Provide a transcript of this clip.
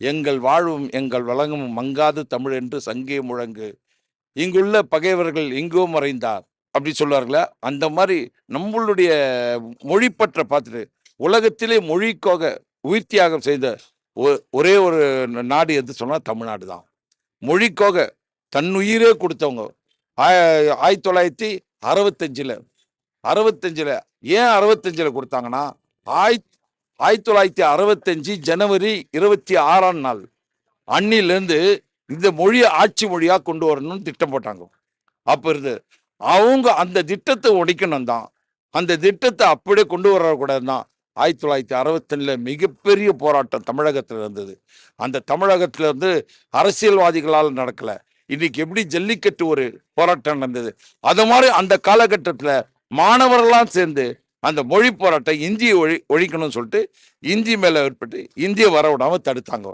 எங்கள் வாழ்வும் எங்கள் வழங்கும் மங்காது தமிழ் என்று சங்கே முழங்கு, இங்குள்ள பகைவர்கள் எங்கோ மறைந்தார் அப்படி சொல்லுவார்களா, அந்த மாதிரி நம்மளுடைய மொழிப்பற்ற பார்த்துட்டு உலகத்திலே மொழிக்காக உயிர் தியாகம் செய்த ஒரே ஒரு நாடு எது சொன்னா தமிழ்நாடு தான். மொழிக்காக தன்னுயிரே கொடுத்தவங்க. 1965 65 ஏன் 65 கொடுத்தாங்கன்னா, 1965 ஜனவரி 26ஆம் நாள் அன்னிலிருந்து இந்த மொழியை ஆட்சி மொழியா கொண்டு வரணும்னு திட்டம் போட்டாங்க. அப்ப இருந்து அவங்க அந்த திட்டத்தை உடைக்கணும் தான், அந்த திட்டத்தை அப்படியே கொண்டு வரக்கூடாது தான் 1961 மிகப்பெரிய போராட்டம் தமிழகத்தில் இருந்தது. அந்த தமிழகத்துல இருந்து அரசியல்வாதிகளால் நடக்கல. இன்னைக்கு எப்படி ஜல்லிக்கட்டு ஒரு போராட்டம் நடந்தது, அது மாதிரி அந்த காலகட்டத்தில் மாணவர்கள்லாம் சேர்ந்து அந்த மொழி போராட்டம் இந்தியை ஒழிக்கணும்னு சொல்லிட்டு இந்தி மேல ஏற்பட்டு இந்திய வர விடாம தடுத்தாங்க.